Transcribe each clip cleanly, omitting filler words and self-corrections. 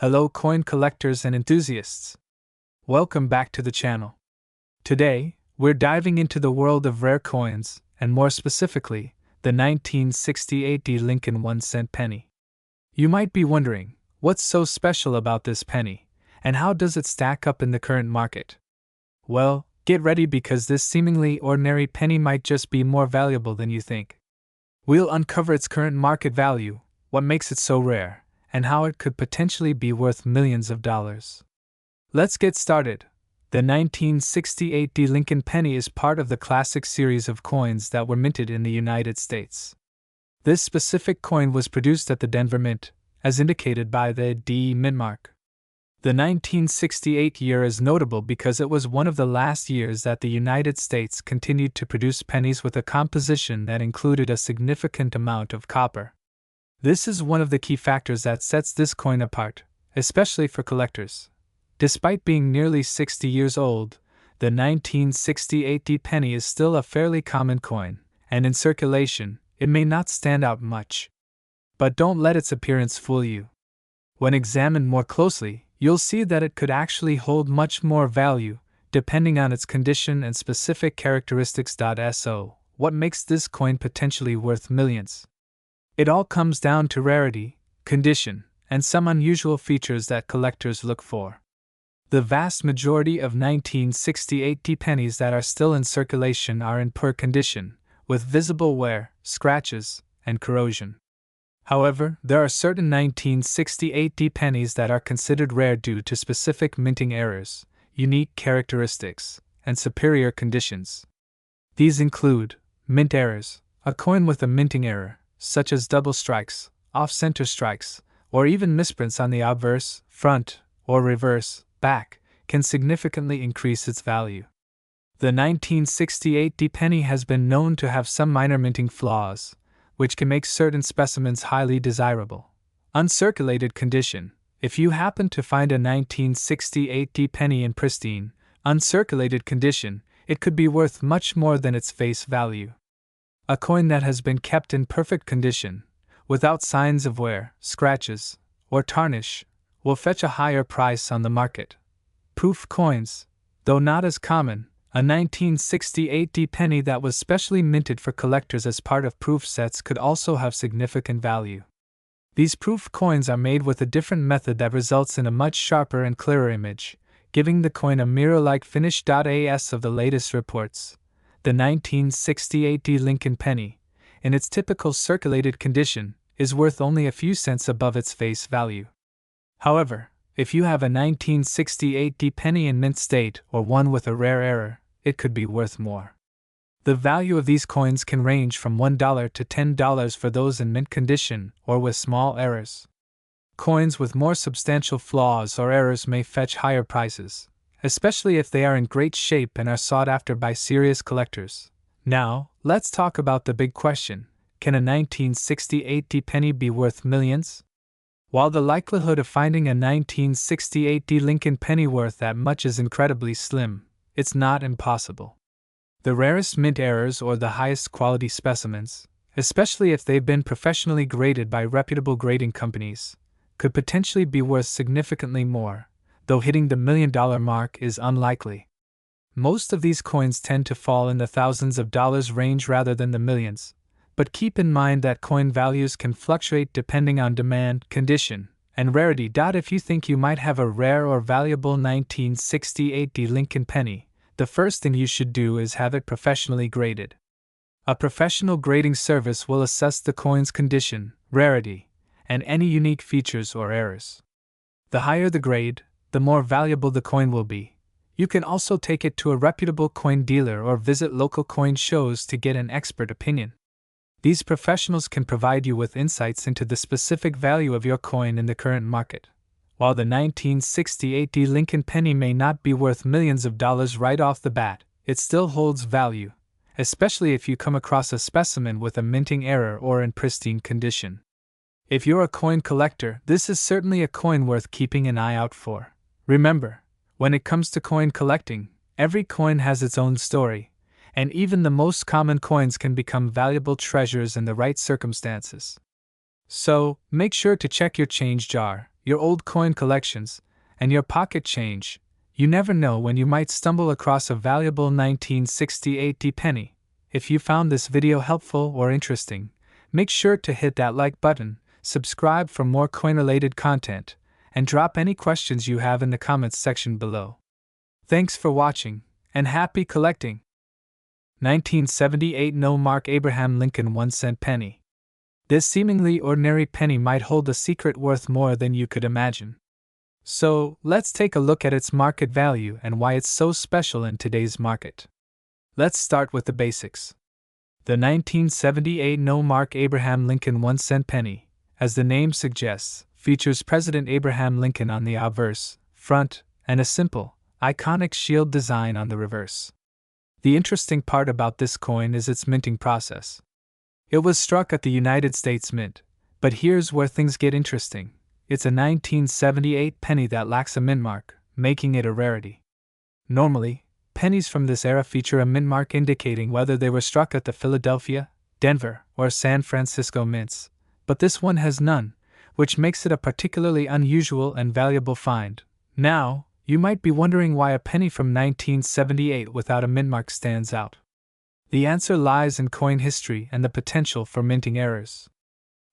Hello coin collectors and enthusiasts. Welcome back to the channel. Today, we're diving into the world of rare coins, and more specifically, the 1968 D. Lincoln 1-cent penny. You might be wondering, what's so special about this penny, and how does it stack up in the current market? Well, get ready because this seemingly ordinary penny might just be more valuable than you think. We'll uncover its current market value, what makes it so rare, and how it could potentially be worth millions of dollars. Let's get started. The 1968 D. Lincoln penny is part of the classic series of coins that were minted in the United States. This specific coin was produced at the Denver Mint, as indicated by the D mint mark. The 1968 year is notable because it was one of the last years that the United States continued to produce pennies with a composition that included a significant amount of copper. This is one of the key factors that sets this coin apart, especially for collectors. Despite being nearly 60 years old, the 1968 D penny is still a fairly common coin, and in circulation, it may not stand out much. But don't let its appearance fool you. When examined more closely, you'll see that it could actually hold much more value, depending on its condition and specific characteristics. So, what makes this coin potentially worth millions? It all comes down to rarity, condition, and some unusual features that collectors look for. The vast majority of 1968 D pennies that are still in circulation are in poor condition, with visible wear, scratches, and corrosion. However, there are certain 1968 D pennies that are considered rare due to specific minting errors, unique characteristics, and superior conditions. These include mint errors, a coin with a minting error, such as double strikes, off-center strikes, or even misprints on the obverse, front, or reverse, back, can significantly increase its value. The 1968 D penny has been known to have some minor minting flaws, which can make certain specimens highly desirable. Uncirculated condition. If you happen to find a 1968 D penny in pristine, uncirculated condition, it could be worth much more than its face value. A coin that has been kept in perfect condition, without signs of wear, scratches, or tarnish, will fetch a higher price on the market. Proof coins. Though not as common, a 1968 D penny that was specially minted for collectors as part of proof sets could also have significant value. These proof coins are made with a different method that results in a much sharper and clearer image, giving the coin a mirror-like finish. As of the latest reports, the 1968 D Lincoln penny, in its typical circulated condition, is worth only a few cents above its face value. However, if you have a 1968 D penny in mint state or one with a rare error, it could be worth more. The value of these coins can range from $1 to $10 for those in mint condition or with small errors. Coins with more substantial flaws or errors may fetch higher prices, especially if they are in great shape and are sought after by serious collectors. Now, let's talk about the big question: can a 1968 D penny be worth millions? While the likelihood of finding a 1968 D Lincoln penny worth that much is incredibly slim, it's not impossible. The rarest mint errors or the highest quality specimens, especially if they've been professionally graded by reputable grading companies, could potentially be worth significantly more, though hitting the $1 million mark is unlikely. Most of these coins tend to fall in the thousands of dollars range rather than the millions, but keep in mind that coin values can fluctuate depending on demand, condition, and rarity. If you think you might have a rare or valuable 1968 D Lincoln penny, the first thing you should do is have it professionally graded. A professional grading service will assess the coin's condition, rarity, and any unique features or errors. The higher the grade, the more valuable the coin will be. You can also take it to a reputable coin dealer or visit local coin shows to get an expert opinion. These professionals can provide you with insights into the specific value of your coin in the current market. While the 1968 D Lincoln penny may not be worth millions of dollars right off the bat, it still holds value, especially if you come across a specimen with a minting error or in pristine condition. If you're a coin collector, this is certainly a coin worth keeping an eye out for. Remember, when it comes to coin collecting, every coin has its own story, and even the most common coins can become valuable treasures in the right circumstances. So, make sure to check your change jar, your old coin collections, and your pocket change, you never know when you might stumble across a valuable 1968 penny. If you found this video helpful or interesting, make sure to hit that like button, subscribe for more coin-related content, and drop any questions you have in the comments section below. Thanks for watching, and happy collecting! 1978 No Mark Abraham Lincoln 1-cent penny. This seemingly ordinary penny might hold a secret worth more than you could imagine. So, let's take a look at its market value and why it's so special in today's market. Let's start with the basics. The 1978 No Mark Abraham Lincoln 1-cent penny, as the name suggests, features President Abraham Lincoln on the obverse, front, and a simple, iconic shield design on the reverse. The interesting part about this coin is its minting process. It was struck at the United States Mint, but here's where things get interesting. It's a 1978 penny that lacks a mint mark, making it a rarity. Normally, pennies from this era feature a mint mark indicating whether they were struck at the Philadelphia, Denver, or San Francisco mints, but this one has none, which makes it a particularly unusual and valuable find. Now, you might be wondering why a penny from 1978 without a mint mark stands out. The answer lies in coin history and the potential for minting errors.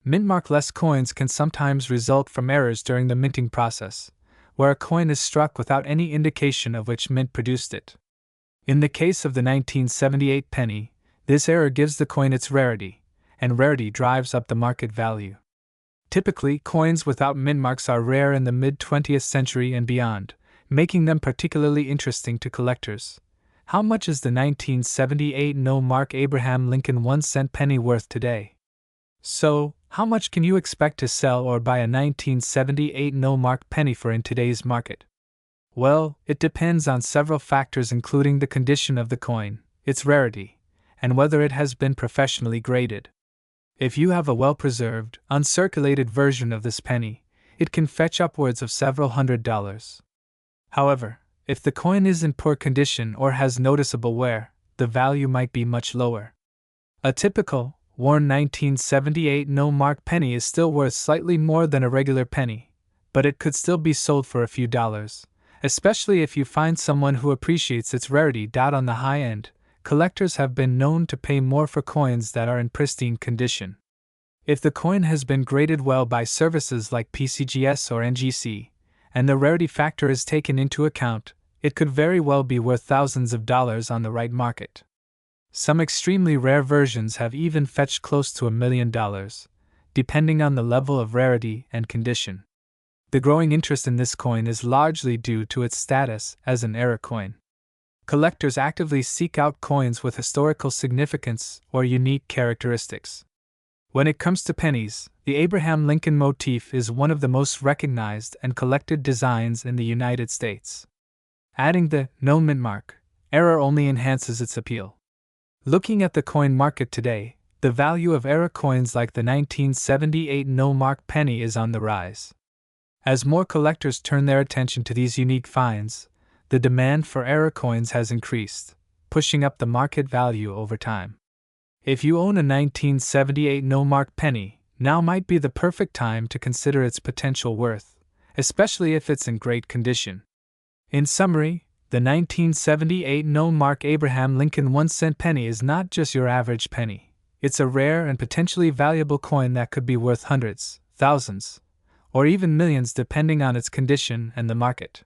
Mint mark-less coins can sometimes result from errors during the minting process, where a coin is struck without any indication of which mint produced it. In the case of the 1978 penny, this error gives the coin its rarity, and rarity drives up the market value. Typically, coins without mint marks are rare in the mid-20th century and beyond, making them particularly interesting to collectors. How much is the 1978 No Mark Abraham Lincoln 1-cent penny worth today? So, how much can you expect to sell or buy a 1978 No Mark penny for in today's market? Well, it depends on several factors including the condition of the coin, its rarity, and whether it has been professionally graded. If you have a well-preserved, uncirculated version of this penny, it can fetch upwards of several $100s. However, if the coin is in poor condition or has noticeable wear, the value might be much lower. A typical, worn 1978 No Mark penny is still worth slightly more than a regular penny, but it could still be sold for a few dollars, especially if you find someone who appreciates its rarity. On the high end, collectors have been known to pay more for coins that are in pristine condition. If the coin has been graded well by services like PCGS or NGC, and the rarity factor is taken into account, it could very well be worth thousands of dollars on the right market. Some extremely rare versions have even fetched close to $1 million, depending on the level of rarity and condition. The growing interest in this coin is largely due to its status as an era coin. Collectors actively seek out coins with historical significance or unique characteristics. When it comes to pennies, the Abraham Lincoln motif is one of the most recognized and collected designs in the United States. Adding the no mint mark era only enhances its appeal. Looking at the coin market today, the value of era coins like the 1978 No Mark penny is on the rise. As more collectors turn their attention to these unique finds, the demand for era coins has increased, pushing up the market value over time. If you own a 1978 No Mark penny, now might be the perfect time to consider its potential worth, especially if it's in great condition. In summary, the 1978 No Mark Abraham Lincoln 1-cent penny is not just your average penny. It's a rare and potentially valuable coin that could be worth hundreds, thousands, or even millions depending on its condition and the market.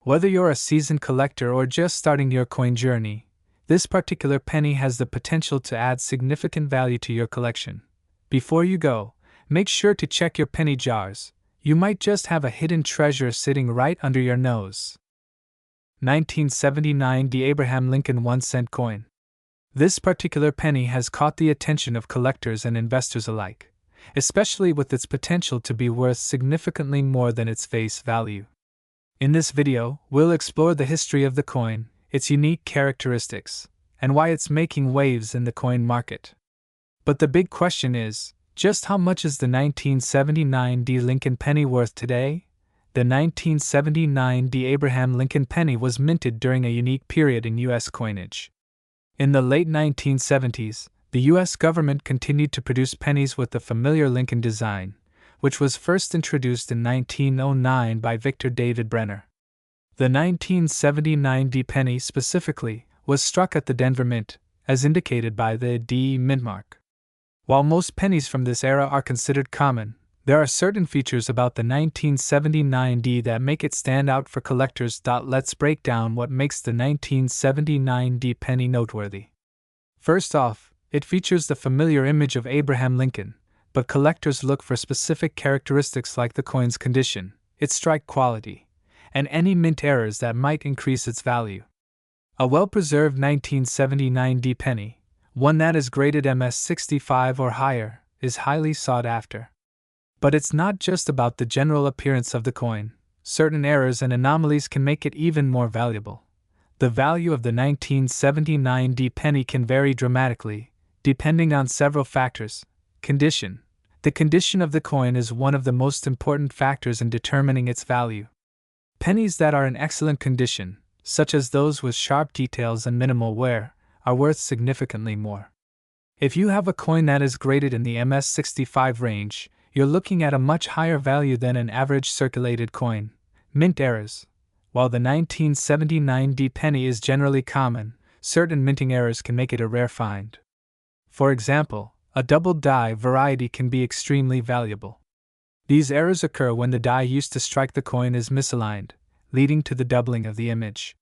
Whether you're a seasoned collector or just starting your coin journey, this particular penny has the potential to add significant value to your collection. Before you go, make sure to check your penny jars. You might just have a hidden treasure sitting right under your nose. 1979 The Abraham Lincoln 1-cent coin. This particular penny has caught the attention of collectors and investors alike, especially with its potential to be worth significantly more than its face value. In this video, we'll explore the history of the coin, its unique characteristics, and why it's making waves in the coin market. But the big question is, just how much is the 1979 D. Lincoln penny worth today? The 1979 D. Abraham Lincoln penny was minted during a unique period in U.S. coinage. In the late 1970s, the U.S. government continued to produce pennies with the familiar Lincoln design, which was first introduced in 1909 by Victor David Brenner. The 1979 D penny specifically was struck at the Denver Mint, as indicated by the D mint mark. While most pennies from this era are considered common, there are certain features about the 1979 D that make it stand out for collectors. Let's break down what makes the 1979 D penny noteworthy. First off, it features the familiar image of Abraham Lincoln, but collectors look for specific characteristics like the coin's condition, its strike quality, and any mint errors that might increase its value. A well-preserved 1979 D penny, one that is graded MS65 or higher, is highly sought after. But it's not just about the general appearance of the coin. Certain errors and anomalies can make it even more valuable. The value of the 1979 D penny can vary dramatically, depending on several factors. Condition. The condition of the coin is one of the most important factors in determining its value. Pennies that are in excellent condition, such as those with sharp details and minimal wear, are worth significantly more. If you have a coin that is graded in the MS65 range, you're looking at a much higher value than an average circulated coin. Mint errors. While the 1979 D penny is generally common, certain minting errors can make it a rare find. For example, a double die variety can be extremely valuable. These errors occur when the die used to strike the coin is misaligned, leading to the doubling of the image.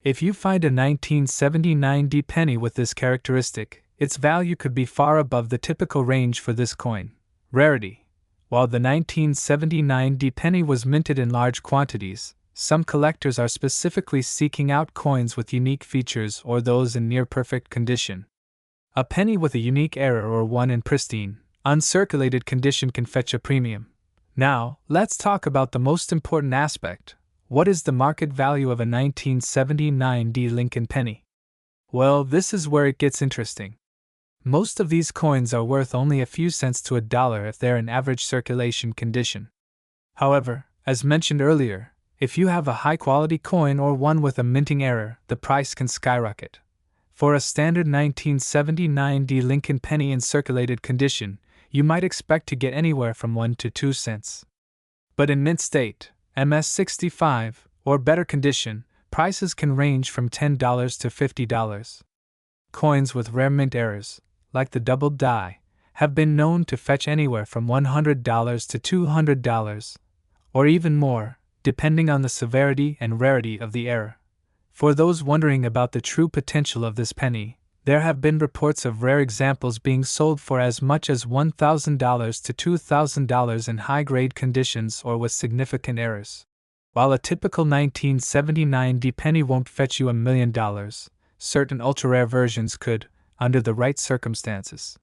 If you find a 1979 D penny with this characteristic, its value could be far above the typical range for this coin. Rarity. While the 1979 D penny was minted in large quantities, some collectors are specifically seeking out coins with unique features or those in near-perfect condition. A penny with a unique error or one in pristine, uncirculated condition can fetch a premium. Now, let's talk about the most important aspect. What is the market value of a 1979 D Lincoln penny? Well, this is where it gets interesting. Most of these coins are worth only a few cents to $1 if they're in average circulation condition. However, as mentioned earlier, if you have a high-quality coin or one with a minting error, the price can skyrocket. For a standard 1979 D Lincoln penny in circulated condition, you might expect to get anywhere from 1 to 2 cents. But in mint state, MS65, or better condition, prices can range from $10 to $50. Coins with rare mint errors, like the double die, have been known to fetch anywhere from $100 to $200, or even more, depending on the severity and rarity of the error. For those wondering about the true potential of this penny, there have been reports of rare examples being sold for as much as $1,000 to $2,000 in high-grade conditions or with significant errors. While a typical 1979 D penny won't fetch you $1 million, certain ultra-rare versions could, under the right circumstances.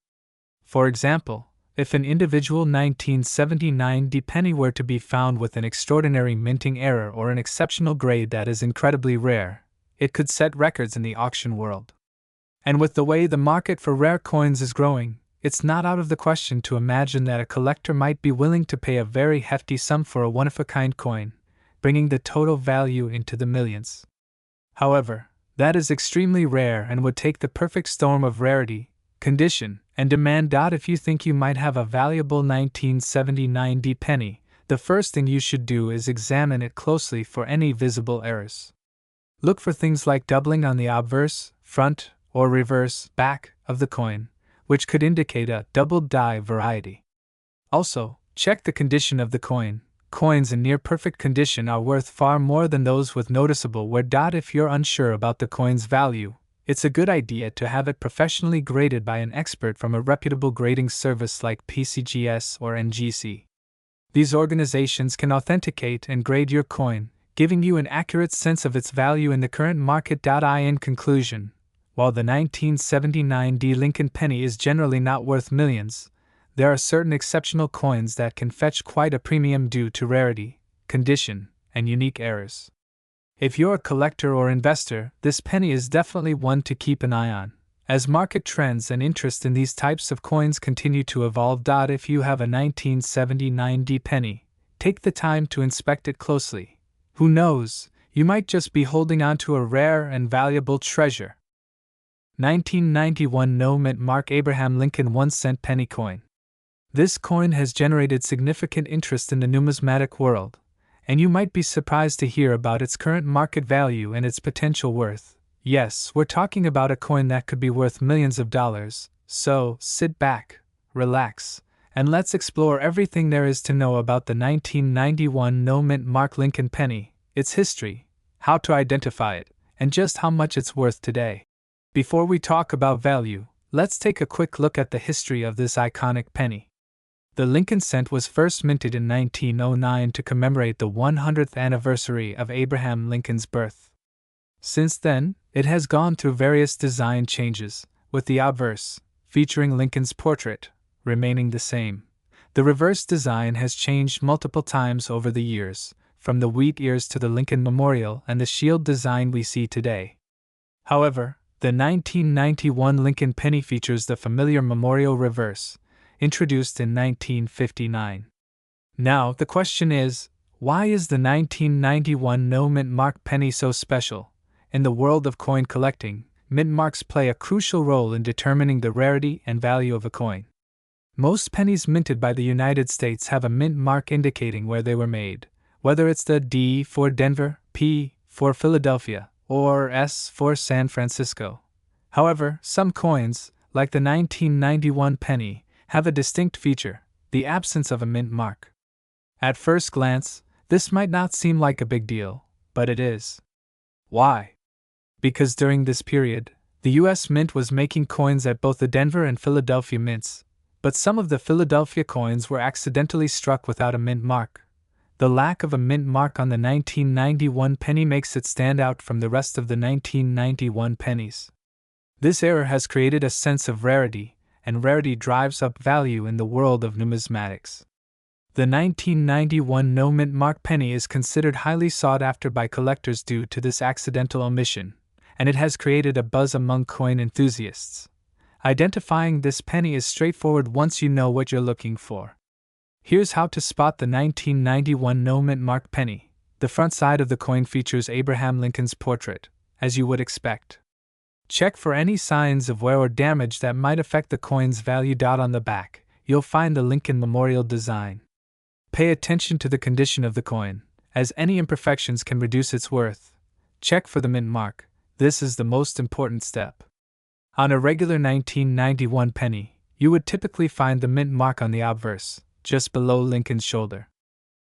For example, if an individual 1979 D penny were to be found with an extraordinary minting error or an exceptional grade that is incredibly rare, it could set records in the auction world. And with the way the market for rare coins is growing, it's not out of the question to imagine that a collector might be willing to pay a very hefty sum for a one-of-a-kind coin, bringing the total value into the millions. However, that is extremely rare and would take the perfect storm of rarity, condition, and demand. If you think you might have a valuable 1979 D penny, the first thing you should do is examine it closely for any visible errors. Look for things like doubling on the obverse, front, or reverse, back of the coin, which could indicate a double die variety. Also, check the condition of the coin. Coins in near-perfect condition are worth far more than those with noticeable wear. If you're unsure about the coin's value, it's a good idea to have it professionally graded by an expert from a reputable grading service like PCGS or NGC. These organizations can authenticate and grade your coin, giving you an accurate sense of its value in the current market. In conclusion, while the 1979 D Lincoln penny is generally not worth millions, there are certain exceptional coins that can fetch quite a premium due to rarity, condition, and unique errors. If you're a collector or investor, this penny is definitely one to keep an eye on, as market trends and interest in these types of coins continue to evolve. If you have a 1979 D penny, take the time to inspect it closely. Who knows, you might just be holding on to a rare and valuable treasure. 1991 No mint mark Abraham Lincoln 1 cent penny coin. This coin has generated significant interest in the numismatic world, and you might be surprised to hear about its current market value and its potential worth. Yes, we're talking about a coin that could be worth millions of dollars, so sit back, relax, and let's explore everything there is to know about the 1991 no-mint mark Lincoln penny, its history, how to identify it, and just how much it's worth today. Before we talk about value, let's take a quick look at the history of this iconic penny. The Lincoln cent was first minted in 1909 to commemorate the 100th anniversary of Abraham Lincoln's birth. Since then, it has gone through various design changes, with the obverse, featuring Lincoln's portrait, remaining the same. The reverse design has changed multiple times over the years, from the wheat ears to the Lincoln Memorial and the shield design we see today. However, the 1991 Lincoln penny features the familiar memorial reverse, introduced in 1959. Now, the question is, why is the 1991 no-mint mark penny so special? In the world of coin collecting, mint marks play a crucial role in determining the rarity and value of a coin. Most pennies minted by the United States have a mint mark indicating where they were made, whether it's the D for Denver, P for Philadelphia, or S for San Francisco. However, some coins, like the 1991 penny, have a distinct feature: the absence of a mint mark. At first glance, this might not seem like a big deal, but it is. Why? Because during this period, the U.S. Mint was making coins at both the Denver and Philadelphia mints, but some of the Philadelphia coins were accidentally struck without a mint mark. The lack of a mint mark on the 1991 penny makes it stand out from the rest of the 1991 pennies. This error has created a sense of rarity, and rarity drives up value in the world of numismatics. The 1991 no-mint mark penny is considered highly sought after by collectors due to this accidental omission, and it has created a buzz among coin enthusiasts. Identifying this penny is straightforward once you know what you're looking for. Here's how to spot the 1991 no-mint mark penny. The front side of the coin features Abraham Lincoln's portrait, as you would expect. Check for any signs of wear or damage that might affect the coin's value. On the back, you'll find the Lincoln Memorial design. Pay attention to the condition of the coin, as any imperfections can reduce its worth. Check for the mint mark. This is the most important step. On a regular 1991 penny, you would typically find the mint mark on the obverse, just below Lincoln's shoulder.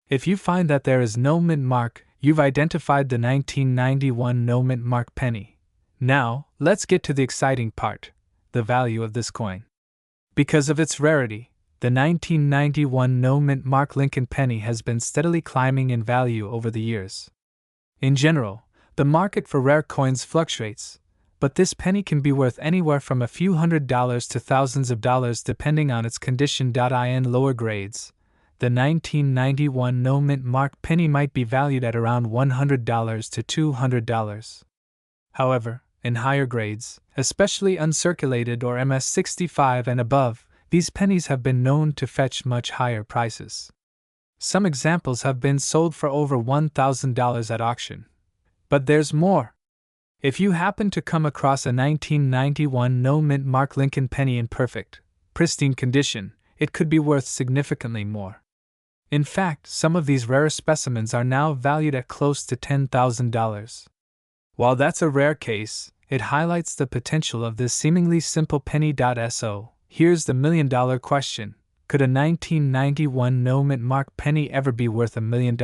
If you find that there is no mint mark, you've identified the 1991 no mint mark penny. Now, let's get to the exciting part: the value of this coin. Because of its rarity, the 1991 no-mint mark Lincoln penny has been steadily climbing in value over the years. In general, the market for rare coins fluctuates, but this penny can be worth anywhere from a few $100s to thousands of dollars depending on its condition. In lower grades, the 1991 no-mint mark penny might be valued at around $100 to $200. However, in higher grades, especially uncirculated or MS-65 and above, these pennies have been known to fetch much higher prices. Some examples have been sold for over $1,000 at auction. But there's more. If you happen to come across a 1991 no-mint mark Lincoln penny in perfect, pristine condition, it could be worth significantly more. In fact, some of these rare specimens are now valued at close to $10,000. While that's a rare case, it highlights the potential of this seemingly simple penny. So, here's the million-dollar question: could a 1991 no-mint mark penny ever be worth $1 million?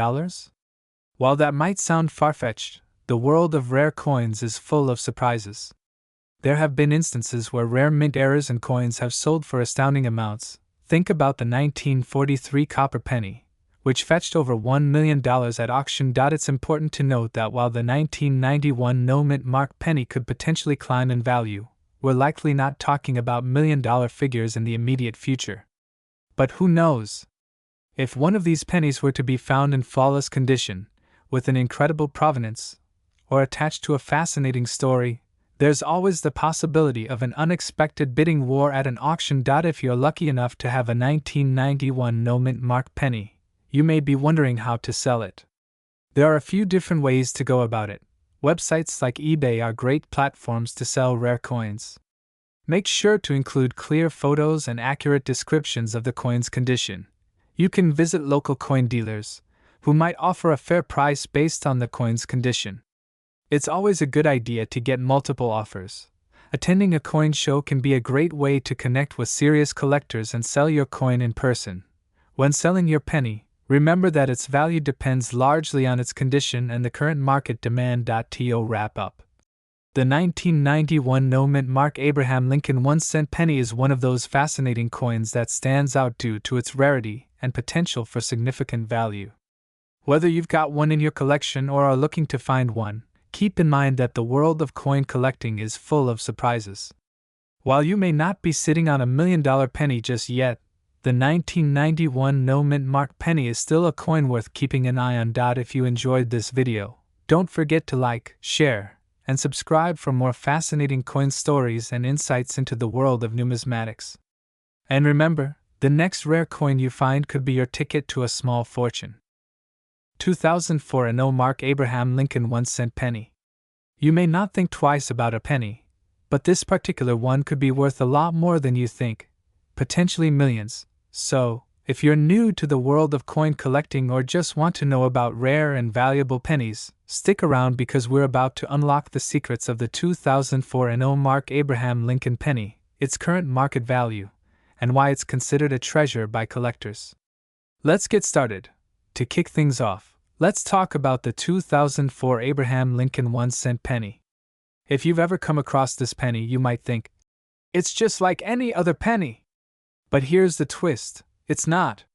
While that might sound far-fetched, the world of rare coins is full of surprises. There have been instances where rare mint errors and coins have sold for astounding amounts. Think about the 1943 copper penny, which fetched over $1 million at auction. It's important to note that while the 1991 no-mint mark penny could potentially climb in value, we're likely not talking about million-dollar figures in the immediate future. But who knows? If one of these pennies were to be found in flawless condition, with an incredible provenance, or attached to a fascinating story, there's always the possibility of an unexpected bidding war at an auction. If you're lucky enough to have a 1991 no-mint mark penny, you may be wondering how to sell it. There are a few different ways to go about it. Websites like eBay are great platforms to sell rare coins. Make sure to include clear photos and accurate descriptions of the coin's condition. You can visit local coin dealers, who might offer a fair price based on the coin's condition. It's always a good idea to get multiple offers. Attending a coin show can be a great way to connect with serious collectors and sell your coin in person. When selling your penny, remember that its value depends largely on its condition and the current market demand. To wrap up, the 1991 no-mint mark Abraham Lincoln 1-cent penny is one of those fascinating coins that stands out due to its rarity and potential for significant value. Whether you've got one in your collection or are looking to find one, keep in mind that the world of coin collecting is full of surprises. While you may not be sitting on a $1 million penny just yet, the 1991 no-mint mark penny is still a coin worth keeping an eye on. If you enjoyed this video, don't forget to like, share, and subscribe for more fascinating coin stories and insights into the world of numismatics. And remember, the next rare coin you find could be your ticket to a small fortune. 2004 no mark Abraham Lincoln 1-cent penny. You may not think twice about a penny, but this particular one could be worth a lot more than you think, potentially millions. So, if you're new to the world of coin collecting or just want to know about rare and valuable pennies, stick around because we're about to unlock the secrets of the 2004 no mark Abraham Lincoln penny, its current market value, and why it's considered a treasure by collectors. Let's get started. To kick things off, let's talk about the 2004 Abraham Lincoln 1-cent penny. If you've ever come across this penny, you might think, it's just like any other penny. But here's the twist, it's not.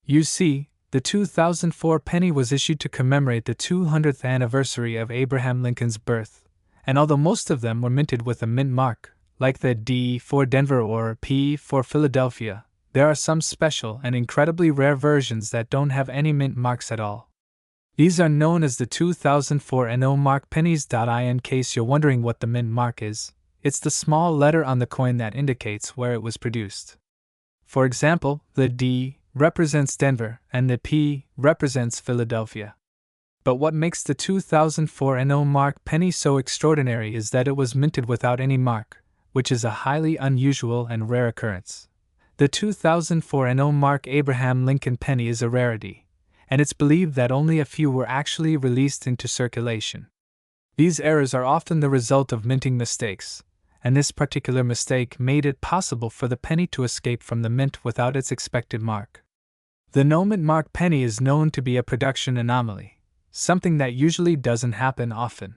You see, the 2004 penny was issued to commemorate the 200th anniversary of Abraham Lincoln's birth, and although most of them were minted with a mint mark, like the D for Denver or P for Philadelphia, there are some special and incredibly rare versions that don't have any mint marks at all. These are known as the 2004 no mark pennies. In case you're wondering what the mint mark is, it's the small letter on the coin that indicates where it was produced. For example, the D represents Denver and the P represents Philadelphia. But what makes the 2004 no mark penny so extraordinary is that it was minted without any mark, which is a highly unusual and rare occurrence. The 2004 no mark Abraham Lincoln penny is a rarity, and it's believed that only a few were actually released into circulation. These errors are often the result of minting mistakes, and this particular mistake made it possible for the penny to escape from the mint without its expected mark. The no-mint mark penny is known to be a production anomaly, something that usually doesn't happen often.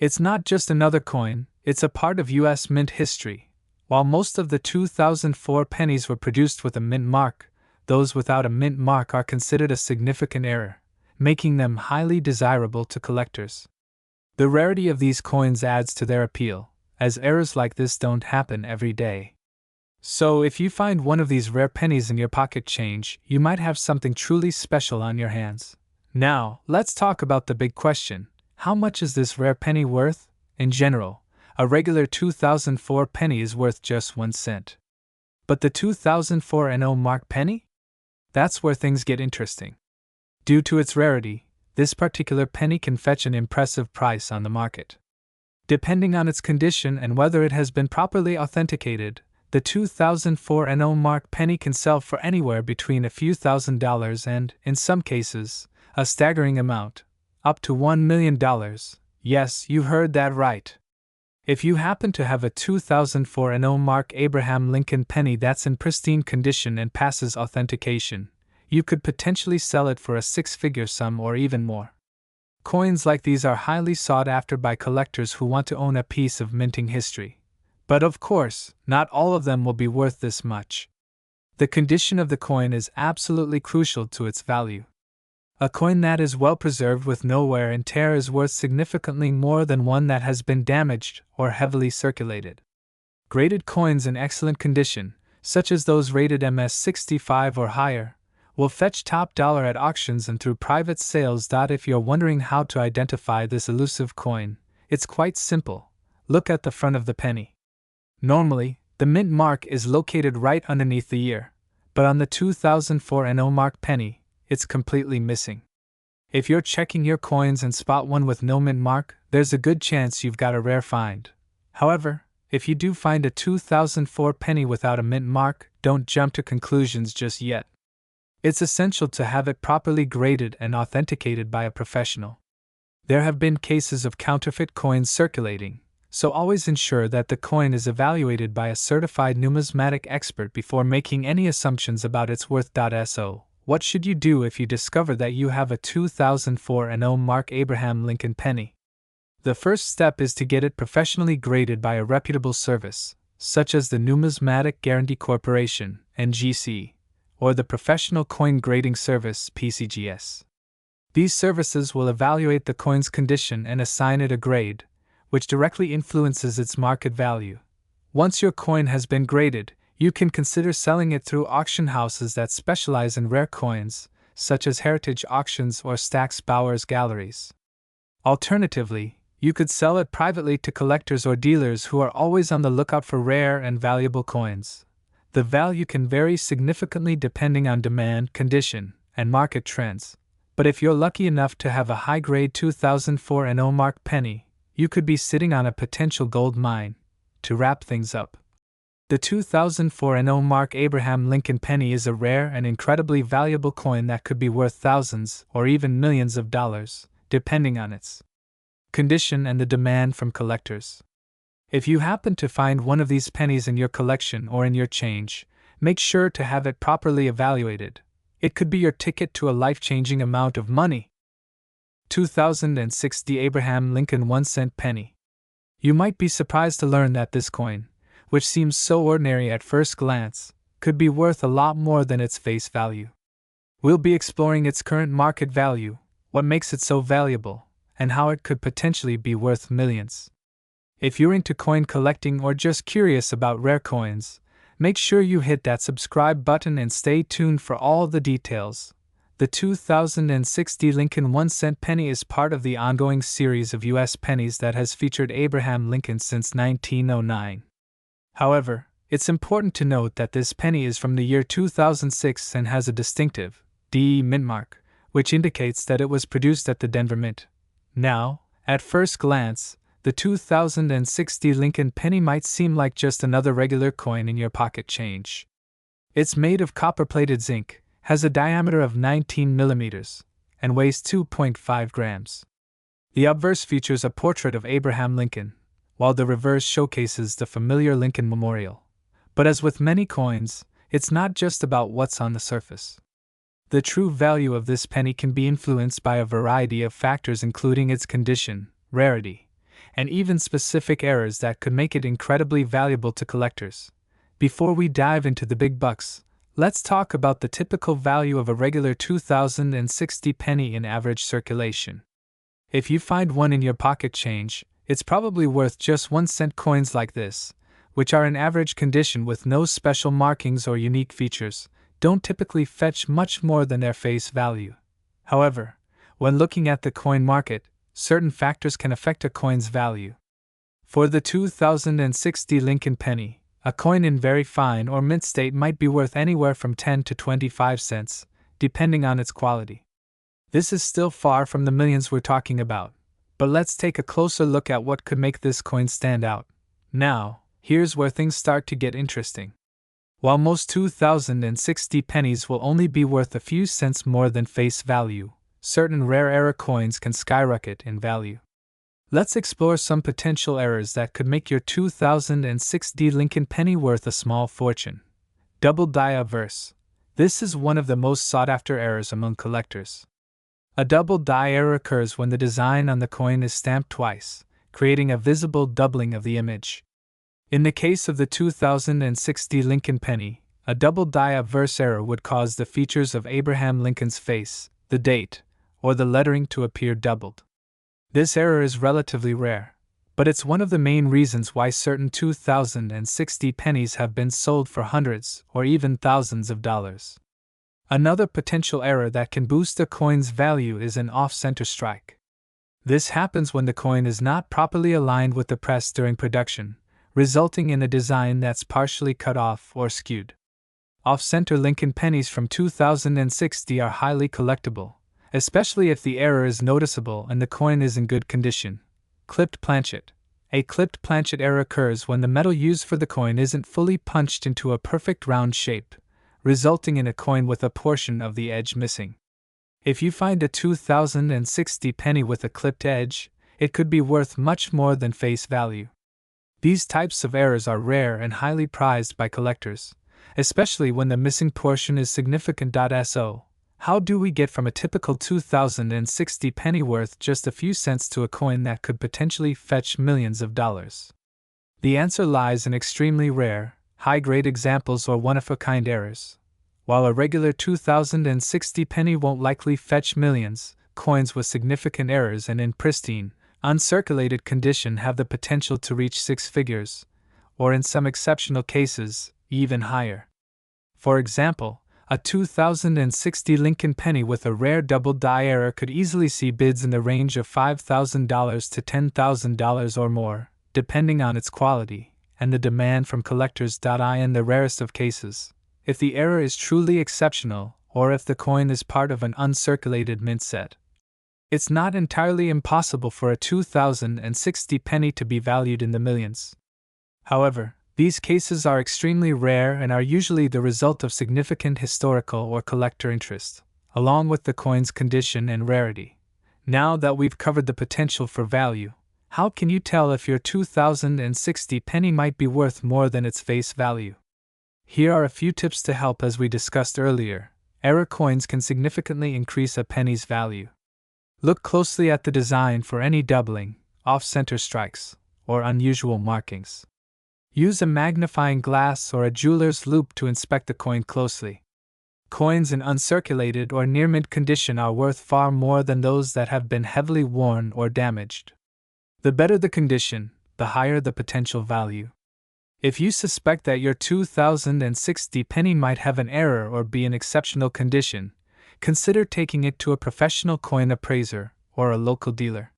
It's not just another coin, it's a part of U.S. mint history. While most of the 2004 pennies were produced with a mint mark, those without a mint mark are considered a significant error, making them highly desirable to collectors. The rarity of these coins adds to their appeal, as errors like this don't happen every day. So if you find one of these rare pennies in your pocket change, you might have something truly special on your hands. Now, let's talk about the big question: how much is this rare penny worth? In general, a regular 2004 penny is worth just 1 cent. But the 2004 no mark penny? That's where things get interesting. Due to its rarity, this particular penny can fetch an impressive price on the market. Depending on its condition and whether it has been properly authenticated, the 2004 no mark penny can sell for anywhere between a few $1,000s and, in some cases, a staggering amount, up to $1 million. Yes, you heard that right. If you happen to have a 2004 no mark Abraham Lincoln penny that's in pristine condition and passes authentication, you could potentially sell it for a six-figure sum or even more. Coins like these are highly sought after by collectors who want to own a piece of minting history. But of course, not all of them will be worth this much. The condition of the coin is absolutely crucial to its value. A coin that is well preserved with no wear and tear is worth significantly more than one that has been damaged or heavily circulated. Graded coins in excellent condition, such as those rated MS65 or higher, will fetch top dollar at auctions and through private sales. If you're wondering how to identify this elusive coin, it's quite simple. Look at the front of the penny. Normally, the mint mark is located right underneath the year, but on the 2004 no mark penny, it's completely missing. If you're checking your coins and spot one with no mint mark, there's a good chance you've got a rare find. However, If you do find a 2004 penny without a mint mark, don't jump to conclusions just yet. It's essential to have it properly graded and authenticated by a professional. There have been cases of counterfeit coins circulating, so always ensure that the coin is evaluated by a certified numismatic expert before making any assumptions about its worth. So, what should you do if you discover that you have a 2004 Mark Abraham Lincoln penny? The first step is to get it professionally graded by a reputable service, such as the Numismatic Guarantee Corporation, NGC, or the Professional Coin Grading Service, PCGS. These services will evaluate the coin's condition and assign it a grade, which directly influences its market value. Once your coin has been graded, you can consider selling it through auction houses that specialize in rare coins, such as Heritage Auctions or Stack's Bowers Galleries. Alternatively, you could sell it privately to collectors or dealers who are always on the lookout for rare and valuable coins. The value can vary significantly depending on demand, condition, and market trends. But if you're lucky enough to have a high-grade 2004 Mark penny, you could be sitting on a potential gold mine. To wrap things up, the 2004 Mark Abraham Lincoln penny is a rare and incredibly valuable coin that could be worth thousands or even millions of dollars, depending on its condition and the demand from collectors. If you happen to find one of these pennies in your collection or in your change, make sure to have it properly evaluated. It could be your ticket to a life-changing amount of money. 2060 Abraham Lincoln 1-cent penny. You might be surprised to learn that this coin, which seems so ordinary at first glance, could be worth a lot more than its face value. We'll be exploring its current market value, what makes it so valuable, and how it could potentially be worth millions. If you're into coin collecting or just curious about rare coins, make sure you hit that subscribe button and stay tuned for all the details. The 2060 Lincoln 1-cent penny is part of the ongoing series of U.S. pennies that has featured Abraham Lincoln since 1909. However, it's important to note that this penny is from the year 2006 and has a distinctive DE mint mark, which indicates that it was produced at the Denver Mint. Now, at first glance, the 2060 Lincoln penny might seem like just another regular coin in your pocket change. It's made of copper-plated zinc, has a diameter of 19 millimeters, and weighs 2.5 grams. The obverse features a portrait of Abraham Lincoln, while the reverse showcases the familiar Lincoln Memorial. But as with many coins, it's not just about what's on the surface. The true value of this penny can be influenced by a variety of factors, including its condition, rarity, and even specific errors that could make it incredibly valuable to collectors. Before we dive into the big bucks, let's talk about the typical value of a regular 2060 penny in average circulation. If you find one in your pocket change, it's probably worth just 1-cent coins like this, which are in average condition with no special markings or unique features, don't typically fetch much more than their face value. However, when looking at the coin market, certain factors can affect a coin's value. For the 2060 Lincoln penny, a coin in very fine or mint state might be worth anywhere from 10 to 25 cents, depending on its quality. This is still far from the millions we're talking about, but let's take a closer look at what could make this coin stand out. Now, here's where things start to get interesting. While most 2060 pennies will only be worth a few cents more than face value, certain rare era coins can skyrocket in value. Let's explore some potential errors that could make your 2060 Lincoln penny worth a small fortune. Double die obverse. This is one of the most sought-after errors among collectors. A double die error occurs when the design on the coin is stamped twice, creating a visible doubling of the image. In the case of the 2060 Lincoln penny, a double die obverse error would cause the features of Abraham Lincoln's face, the date, or the lettering to appear doubled. This error is relatively rare, but it's one of the main reasons why certain 2060 pennies have been sold for hundreds or even thousands of dollars. Another potential error that can boost a coin's value is an off-center strike. This happens when the coin is not properly aligned with the press during production, resulting in a design that's partially cut off or skewed. Off-center Lincoln pennies from 2060 are highly collectible, especially if the error is noticeable and the coin is in good condition. Clipped planchet. A clipped planchet error occurs when the metal used for the coin isn't fully punched into a perfect round shape, resulting in a coin with a portion of the edge missing. If you find a 2060 penny with a clipped edge, it could be worth much more than face value. These types of errors are rare and highly prized by collectors, especially when the missing portion is significant. So, how do we get from a typical 2060 penny worth just a few cents to a coin that could potentially fetch millions of dollars? The answer lies in extremely rare, high-grade examples or one-of-a-kind errors. While a regular 2060 penny won't likely fetch millions, coins with significant errors and in pristine, uncirculated condition have the potential to reach six figures, or in some exceptional cases, even higher. For example, a 2060 Lincoln penny with a rare double die error could easily see bids in the range of $5,000 to $10,000 or more, depending on its quality and the demand from collectors. In the rarest of cases, if the error is truly exceptional or if the coin is part of an uncirculated mint set, it's not entirely impossible for a 2060 penny to be valued in the millions. However, these cases are extremely rare and are usually the result of significant historical or collector interest, along with the coin's condition and rarity. Now that we've covered the potential for value, how can you tell if your 2060 penny might be worth more than its face value? Here are a few tips to help. As we discussed earlier, error coins can significantly increase a penny's value. Look closely at the design for any doubling, off-center strikes, or unusual markings. Use a magnifying glass or a jeweler's loupe to inspect the coin closely. Coins in uncirculated or near-mint condition are worth far more than those that have been heavily worn or damaged. The better the condition, the higher the potential value. If you suspect that your 2060 penny might have an error or be in exceptional condition, consider taking it to a professional coin appraiser or a local dealer.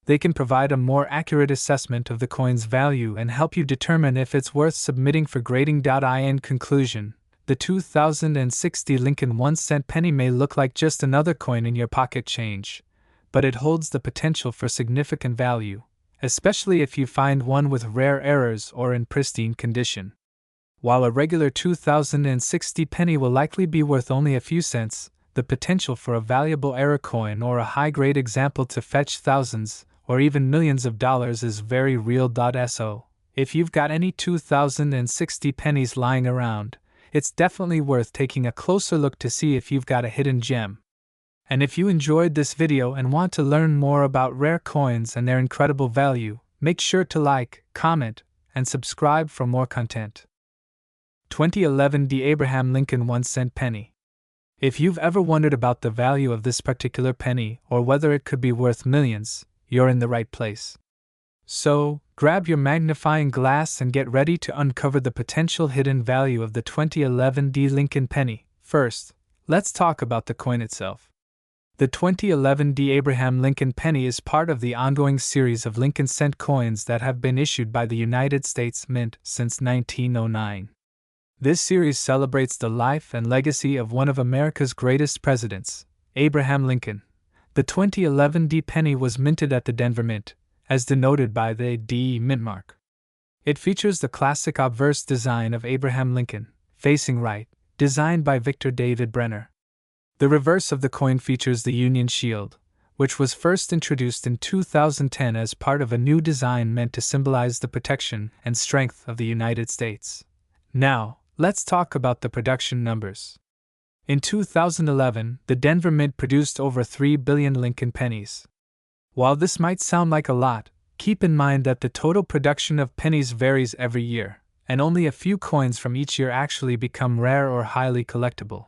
They can provide a more accurate assessment of the coin's value and help you determine if it's worth submitting for grading. In conclusion, the 2060 Lincoln 1-cent penny may look like just another coin in your pocket change, but it holds the potential for significant value, especially if you find one with rare errors or in pristine condition. While a regular 2060 penny will likely be worth only a few cents, the potential for a valuable error coin or a high-grade example to fetch thousands or even millions of dollars is very real. So, if you've got any 2060 pennies lying around, it's definitely worth taking a closer look to see if you've got a hidden gem. And if you enjoyed this video and want to learn more about rare coins and their incredible value, make sure to like, comment, and subscribe for more content. 2011 D. Abraham Lincoln 1-cent penny. If you've ever wondered about the value of this particular penny or whether it could be worth millions, you're in the right place. So, grab your magnifying glass and get ready to uncover the potential hidden value of the 2011 D. Lincoln penny. First, let's talk about the coin itself. The 2011 D. Abraham Lincoln penny is part of the ongoing series of Lincoln cent coins that have been issued by the United States Mint since 1909. This series celebrates the life and legacy of one of America's greatest presidents, Abraham Lincoln. The 2011 D penny was minted at the Denver Mint, as denoted by the D mint mark. It features the classic obverse design of Abraham Lincoln, facing right, designed by Victor David Brenner. The reverse of the coin features the Union Shield, which was first introduced in 2010 as part of a new design meant to symbolize the protection and strength of the United States. Now, let's talk about the production numbers. In 2011, the Denver Mint produced over 3 billion Lincoln pennies. While this might sound like a lot, keep in mind that the total production of pennies varies every year, and only a few coins from each year actually become rare or highly collectible.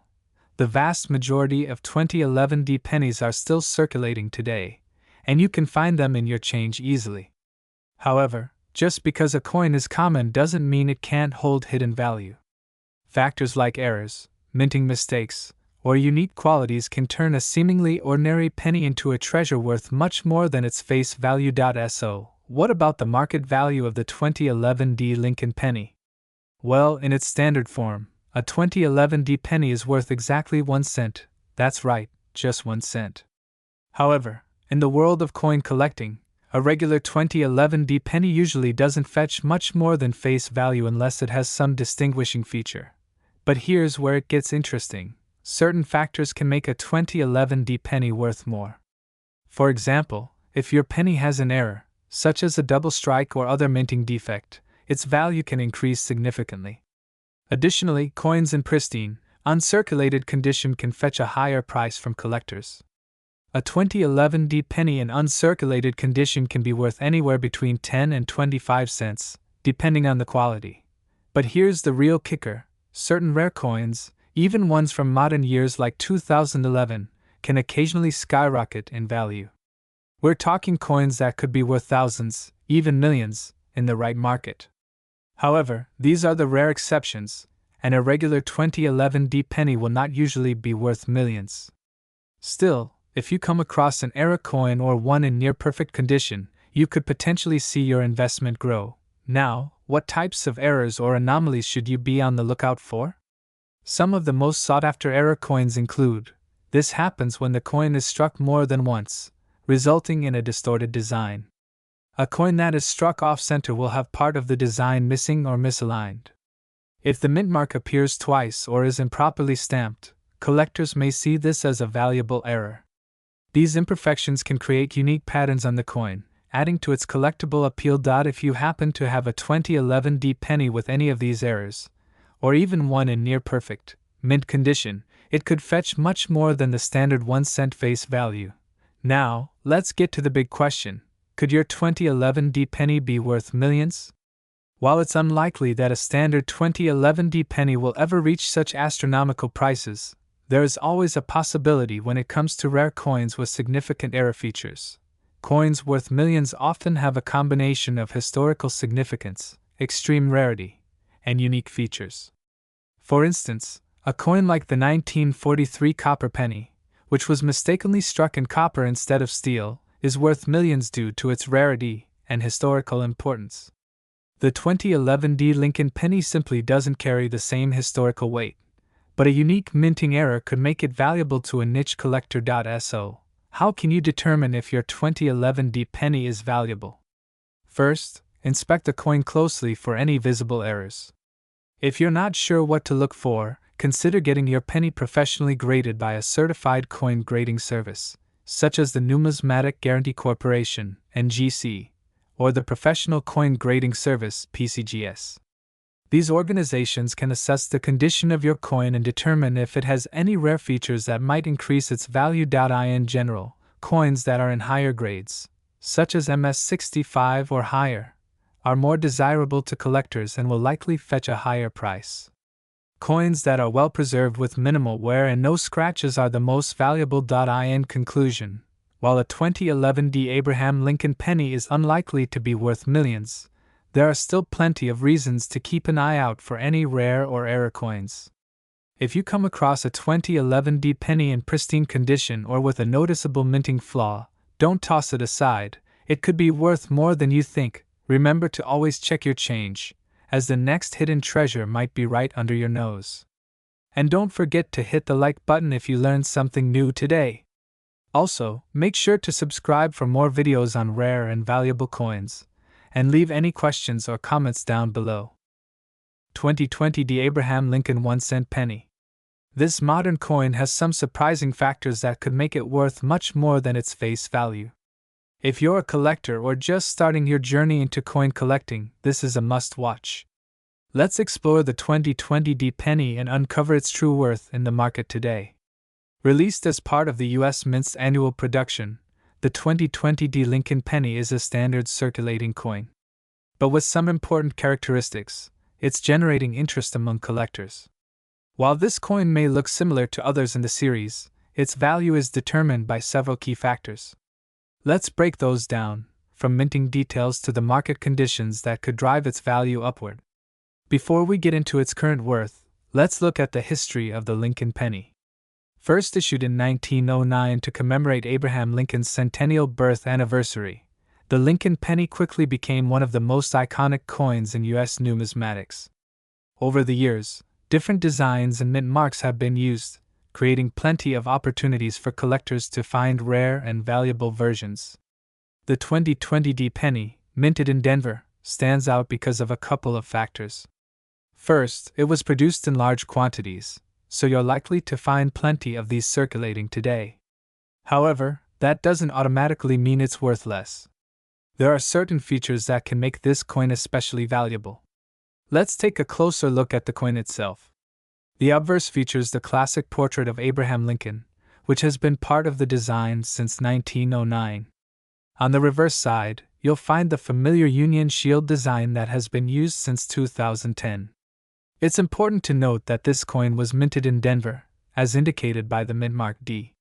The vast majority of 2011 D pennies are still circulating today, and you can find them in your change easily. However, just because a coin is common doesn't mean it can't hold hidden value. Factors like errors, minting mistakes, or unique qualities can turn a seemingly ordinary penny into a treasure worth much more than its face value. So, what about the market value of the 2011 D Lincoln penny? Well, in its standard form, a 2011 D penny is worth exactly 1 cent. That's right, just 1 cent. However, in the world of coin collecting, A regular 2011 D penny usually doesn't fetch much more than face value unless it has some distinguishing feature. But here's where it gets interesting. Certain factors can make a 2011 D penny worth more. For example, if your penny has an error, such as a double strike or other minting defect, its value can increase significantly. Additionally, coins in pristine, uncirculated condition can fetch a higher price from collectors. A 2011 D penny in uncirculated condition can be worth anywhere between 10 and 25 cents, depending on the quality. But here's the real kicker: certain rare coins, even ones from modern years like 2011, can occasionally skyrocket in value. We're talking coins that could be worth thousands, even millions, in the right market. However, these are the rare exceptions, and a regular 2011 D penny will not usually be worth millions. Still, if you come across an error coin or one in near-perfect condition, you could potentially see your investment grow. Now, what types of errors or anomalies should you be on the lookout for? Some of the most sought-after error coins include: this happens when the coin is struck more than once, resulting in a distorted design. A coin that is struck off-center will have part of the design missing or misaligned. If the mint mark appears twice or is improperly stamped, collectors may see this as a valuable error. These imperfections can create unique patterns on the coin, adding to its collectible appeal. If you happen to have a 2011 D penny with any of these errors, or even one in near-perfect, mint condition, it could fetch much more than the standard 1 cent face value. Now, let's get to the big question: could your 2011 D penny be worth millions? While it's unlikely that a standard 2011 D penny will ever reach such astronomical prices, there is always a possibility when it comes to rare coins with significant error features. Coins worth millions often have a combination of historical significance, extreme rarity, and unique features. For instance, a coin like the 1943 copper penny, which was mistakenly struck in copper instead of steel, is worth millions due to its rarity and historical importance. The 2011 D Lincoln penny simply doesn't carry the same historical weight, but a unique minting error could make it valuable to a niche collector. So, how can you determine if your 2011 D penny is valuable? First, inspect the coin closely for any visible errors. If you're not sure what to look for, consider getting your penny professionally graded by a certified coin grading service, such as the Numismatic Guarantee Corporation, NGC, or the Professional Coin Grading Service, PCGS. These organizations can assess the condition of your coin and determine if it has any rare features that might increase its value. In general, coins that are in higher grades, such as MS65 or higher, are more desirable to collectors and will likely fetch a higher price. Coins that are well preserved with minimal wear and no scratches are the most valuable. In conclusion, while a 2011 D Abraham Lincoln penny is unlikely to be worth millions, there are still plenty of reasons to keep an eye out for any rare or error coins. If you come across a 2011 D penny in pristine condition or with a noticeable minting flaw, don't toss it aside. It could be worth more than you think. Remember to always check your change, as the next hidden treasure might be right under your nose. And don't forget to hit the like button if you learned something new today. Also, make sure to subscribe for more videos on rare and valuable coins, and leave any questions or comments down below. 2020 D Abraham Lincoln 1-cent penny. This modern coin has some surprising factors that could make it worth much more than its face value. If you're a collector or just starting your journey into coin collecting, this is a must-watch. Let's explore the 2020 D penny and uncover its true worth in the market today. Released as part of the U.S. Mint's annual production, the 2020 D Lincoln penny is a standard circulating coin. But with some important characteristics, it's generating interest among collectors. While this coin may look similar to others in the series, its value is determined by several key factors. Let's break those down, from minting details to the market conditions that could drive its value upward. Before we get into its current worth, let's look at the history of the Lincoln penny. First issued in 1909 to commemorate Abraham Lincoln's centennial birth anniversary, the Lincoln penny quickly became one of the most iconic coins in U.S. numismatics. Over the years, different designs and mint marks have been used, creating plenty of opportunities for collectors to find rare and valuable versions. The 2020 penny, minted in Denver, stands out because of a couple of factors. First, it was produced in large quantities, so you're likely to find plenty of these circulating today. However, that doesn't automatically mean it's worth less. There are certain features that can make this coin especially valuable. Let's take a closer look at the coin itself. The obverse features the classic portrait of Abraham Lincoln, which has been part of the design since 1909. On the reverse side, you'll find the familiar Union Shield design that has been used since 2010. It's important to note that this coin was minted in Denver, as indicated by the mint mark D.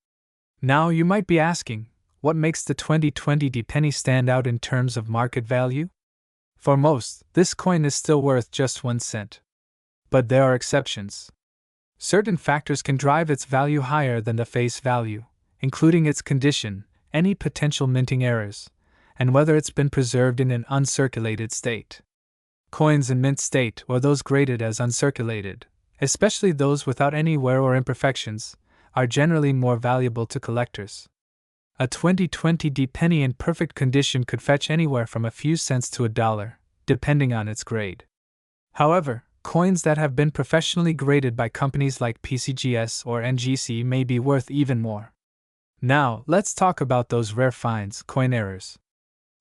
Now you might be asking, what makes the 2020 penny stand out in terms of market value? For most, this coin is still worth just 1 cent. But there are exceptions. Certain factors can drive its value higher than the face value, including its condition, any potential minting errors, and whether it's been preserved in an uncirculated state. Coins in mint state, or those graded as uncirculated, especially those without any wear or imperfections, are generally more valuable to collectors. A 2020 penny in perfect condition could fetch anywhere from a few cents to $1, depending on its grade. However, coins that have been professionally graded by companies like PCGS or NGC may be worth even more. Now, let's talk about those rare finds, coin errors.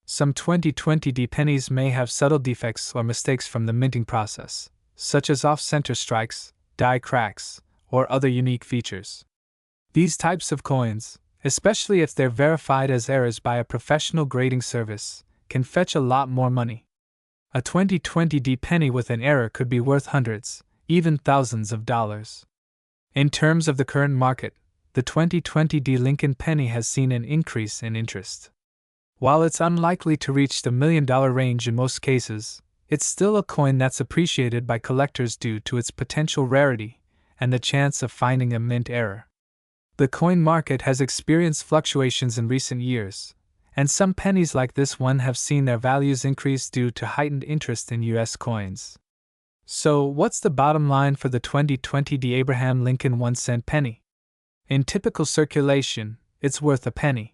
Some 2020 pennies may have subtle defects or mistakes from the minting process, such as off-center strikes, die cracks, or other unique features. These types of coins, especially if they're verified as errors by a professional grading service, can fetch a lot more money. A 2020 penny with an error could be worth hundreds, even thousands of dollars. In terms of the current market, the 2020 Lincoln penny has seen an increase in interest. While it's unlikely to reach the $1 million range in most cases, it's still a coin that's appreciated by collectors due to its potential rarity and the chance of finding a mint error. The coin market has experienced fluctuations in recent years, and some pennies like this one have seen their values increase due to heightened interest in U.S. coins. So, what's the bottom line for the 2020 Abraham Lincoln 1-cent penny? In typical circulation, it's worth a penny.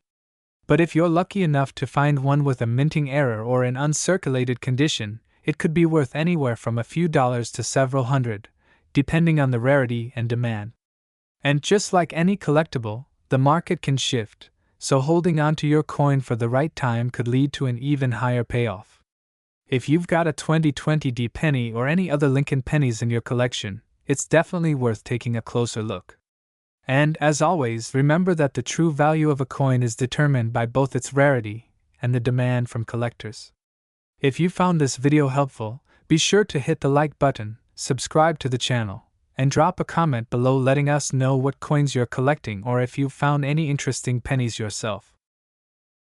But if you're lucky enough to find one with a minting error or in uncirculated condition, it could be worth anywhere from a few dollars to several hundred, depending on the rarity and demand. And just like any collectible, the market can shift, so holding on to your coin for the right time could lead to an even higher payoff. If you've got a 2020 penny or any other Lincoln pennies in your collection, it's definitely worth taking a closer look. And, as always, remember that the true value of a coin is determined by both its rarity and the demand from collectors. If you found this video helpful, be sure to hit the like button, subscribe to the channel, and drop a comment below letting us know what coins you're collecting or if you've found any interesting pennies yourself.